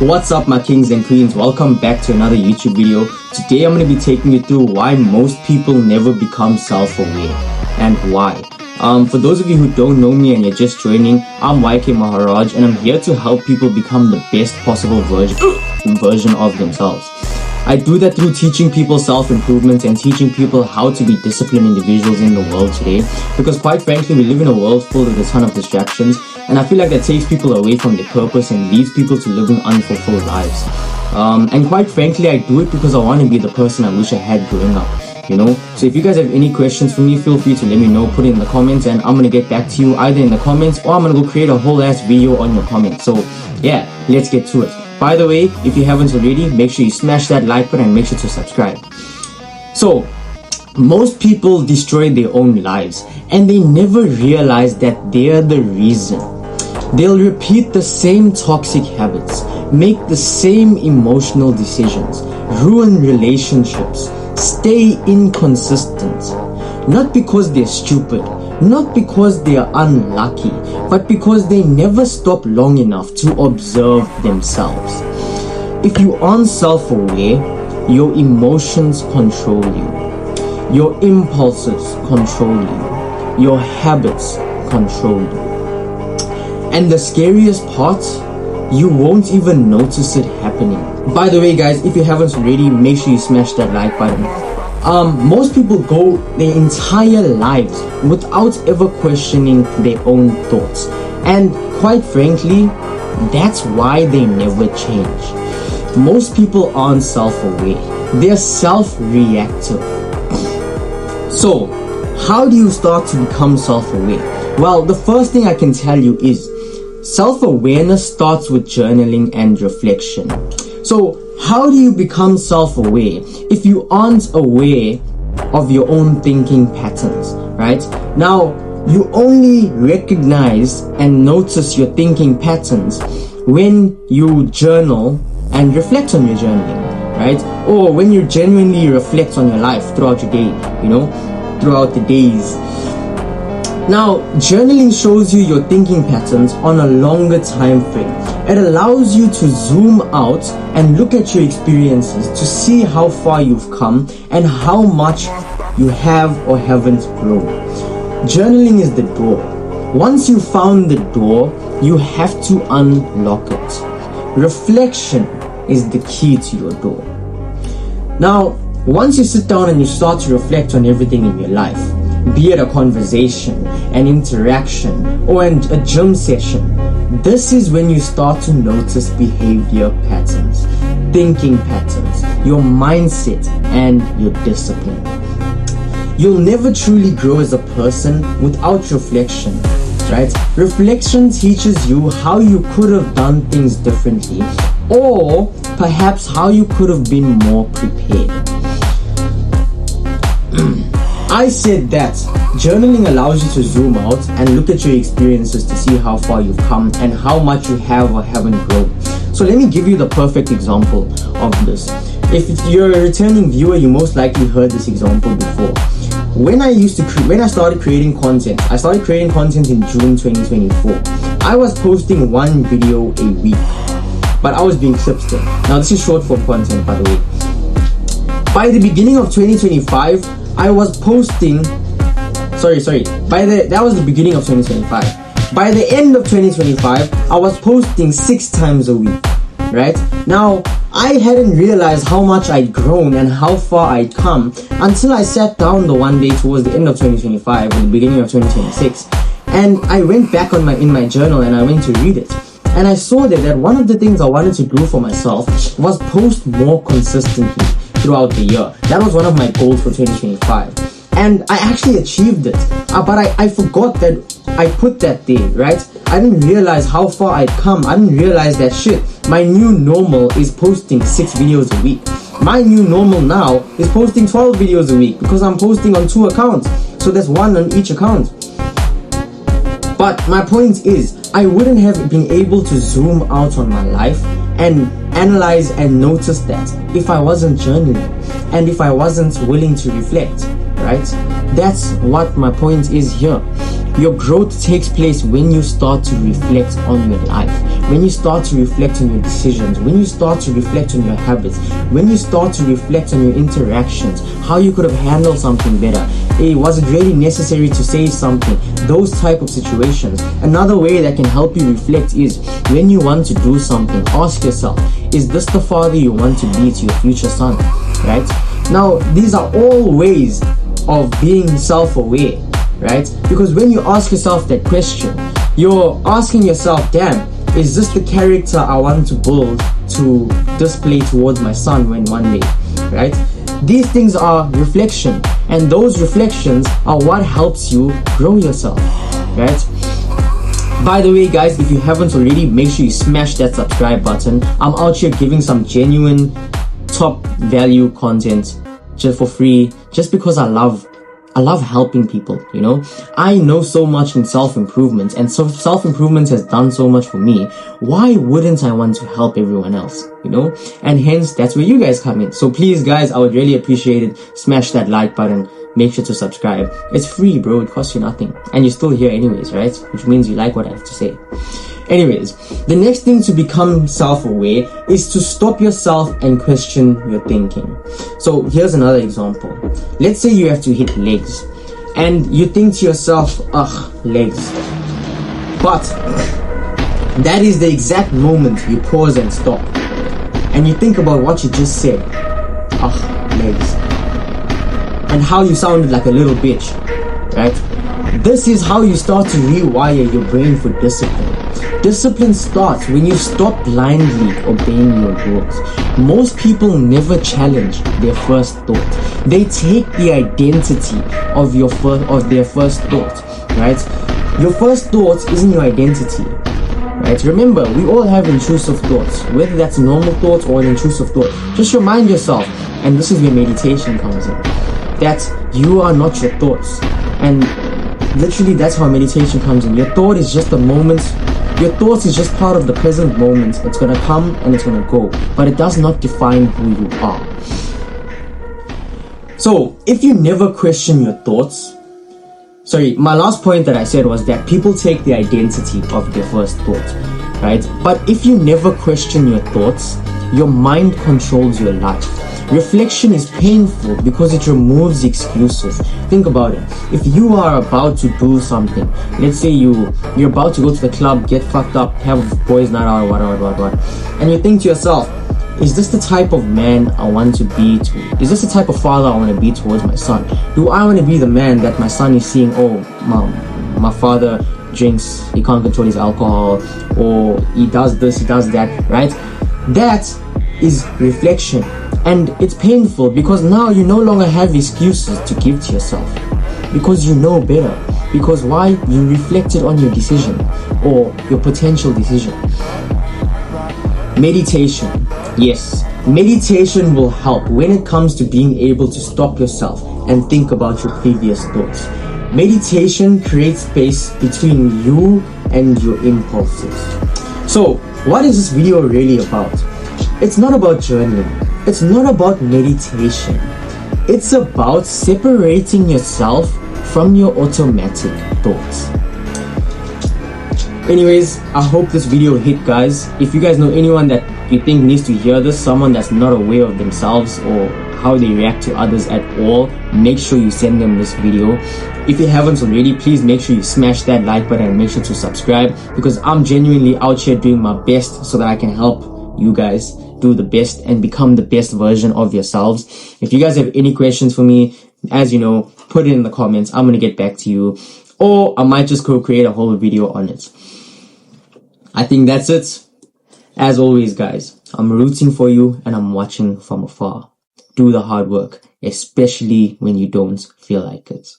What's up, my kings and queens? Welcome back to another YouTube video. Today I'm going to be taking you through why most people never become self-aware and why. For those of you who don't know me and you're just joining, I'm YK Maharaj and I'm here to help people become the best possible version of themselves. I do that through teaching people self-improvement and teaching people how to be disciplined individuals in the world today, because quite frankly we live in a world full of a ton of distractions, and I feel like that takes people away from their purpose and leads people to living unfulfilled lives. And quite frankly I do it because I want to be the person I wish I had growing up, you know. So if you guys have any questions for me, feel free to let me know, put it in the comments, and I'm gonna get back to you either in the comments or I'm gonna go create a whole ass video on your comments. So yeah, let's get to it. By the way, if you haven't already, make sure you smash that like button and make sure to subscribe. So, most people destroy their own lives and they never realize that they're the reason. They'll repeat the same toxic habits, make the same emotional decisions, ruin relationships, stay inconsistent. Not because they're stupid, not because they are unlucky, but because they never stop long enough to observe themselves. If you aren't self-aware, your emotions control you, your impulses control you, your habits control you. And the scariest part, you won't even notice it happening. By the way guys, if you haven't already, make sure you smash that like button. Most people go their entire lives without ever questioning their own thoughts, and quite frankly that's why they never change. Most people aren't self-aware, they're self-reactive. So how do you start to become self-aware? Well, the first thing I can tell you is self-awareness starts with journaling and reflection. So how do you become self-aware if you aren't aware of your own thinking patterns, right? Now, you only recognize and notice your thinking patterns when you journal and reflect on your journaling, right? Or when you genuinely reflect on your life throughout your day, you know, throughout the days. Now, journaling shows you your thinking patterns on a longer time frame. It allows you to zoom out and look at your experiences to see how far you've come and how much you have or haven't grown. Journaling is the door. Once you've found the door, you have to unlock it. Reflection is the key to your door. Now, once you sit down and you start to reflect on everything in your life, be it a conversation, an interaction, or a gym session, this is when you start to notice behavior patterns, thinking patterns, your mindset, and your discipline. You'll never truly grow as a person without reflection, right? Reflection teaches you how you could have done things differently, or perhaps how you could have been more prepared. I said that journaling allows you to zoom out and look at your experiences to see how far you've come and how much you have or haven't grown. So let me give you the perfect example of this. If you're a returning viewer, you most likely heard this example before. When I started creating content, I started creating content in June 2024. I was posting one video a week, but I was being clipped in. Now this is short form content, by the way. By the beginning of 2025, I was posting, that was the beginning of 2025. By the end of 2025, I was posting 6 times a week, right? Now, I hadn't realized how much I'd grown and how far I'd come until I sat down the one day towards the end of 2025 and the beginning of 2026. And I went back in my journal and I went to read it. And I saw that one of the things I wanted to do for myself was post more consistently throughout the year. That was one of my goals for 2025, and I actually achieved it, but I forgot that I put that there, right? I didn't realize how far I'd come. I didn't realize that shit, my new normal is posting 6 videos a week. My new normal now is posting 12 videos a week because I'm posting on 2 accounts, so there's 1 on each account. But my point is, I wouldn't have been able to zoom out on my life and analyze and notice that if I wasn't journaling and if I wasn't willing to reflect, right? That's what my point is here. Your growth takes place when you start to reflect on your life, when you start to reflect on your decisions, when you start to reflect on your habits, when you start to reflect on your interactions, how you could have handled something better. Hey, was it really necessary to say something? Those type of situations. Another way that can help you reflect is when you want to do something, ask yourself, is this the father you want to be to your future son? Right? Now, these are all ways of being self-aware, right? Because when you ask yourself that question, you're asking yourself, damn, is this the character I want to build to display towards my son when one day, right? These things are reflection, and those reflections are what helps you grow yourself, right? By the way, guys, if you haven't already, make sure you smash that subscribe button. I'm out here giving some genuine top value content just for free, just because I love helping people, you know. I know so much in self-improvement, and so self-improvement has done so much for me. Why wouldn't I want to help everyone else, you know? And hence, that's where you guys come in. So please, guys, I would really appreciate it. Smash that like button. Make sure to subscribe. It's free, bro. It costs you nothing. And you're still here anyways, right? Which means you like what I have to say. Anyways, the next thing to become self-aware is to stop yourself and question your thinking. So here's another example. Let's say you have to hit legs and you think to yourself, ugh, legs. But that is the exact moment you pause and stop and you think about what you just said, ugh, legs, and how you sounded like a little bitch, right? This is how you start to rewire your brain for discipline. Discipline starts when you stop blindly obeying your rules. Most people never challenge their first thought. They take the identity of their first thought, right? Your first thought isn't your identity, right? Remember, we all have intrusive thoughts, whether that's a normal thought or an intrusive thought. Just remind yourself, and this is where meditation comes in, that you are not your thoughts. And literally, that's how meditation comes in. Your thought is just a moment. Your thoughts is just part of the present moment. It's gonna come and it's gonna go, but it does not define who you are. So if you never question your thoughts, my last point that I said was that people take the identity of their first thought, right? But if you never question your thoughts, your mind controls your life. Reflection is painful because it removes excuses. Think about it. If you are about to do something, let's say you're about to go to the club, get fucked up, have a boys' night out, what, and you think to yourself, is this the type of man I want to be to? Is this the type of father I want to be towards my son? Do I want to be the man that my son is seeing, oh, my father drinks, he can't control his alcohol, or he does this, he does that, right? That is reflection. And it's painful because now you no longer have excuses to give to yourself, because you know better. Because why? You reflected on your decision or your potential decision. Meditation. Yes, meditation will help when it comes to being able to stop yourself and think about your previous thoughts. Meditation creates space between you and your impulses. So, what is this video really about? It's not about journaling. It's not about meditation. It's about separating yourself from your automatic thoughts. Anyways, I hope this video hit, guys. If you guys know anyone that you think needs to hear this, someone that's not aware of themselves or how they react to others at all, make sure you send them this video. If you haven't already, please make sure you smash that like button and make sure to subscribe, because I'm genuinely out here doing my best so that I can help you guys do the best and become the best version of yourselves. If you guys have any questions for me, as you know, put it in the comments. I'm going to get back to you, or I might just create a whole video on it. I think that's it. As always, guys, I'm rooting for you and I'm watching from afar. Do the hard work, especially when you don't feel like it.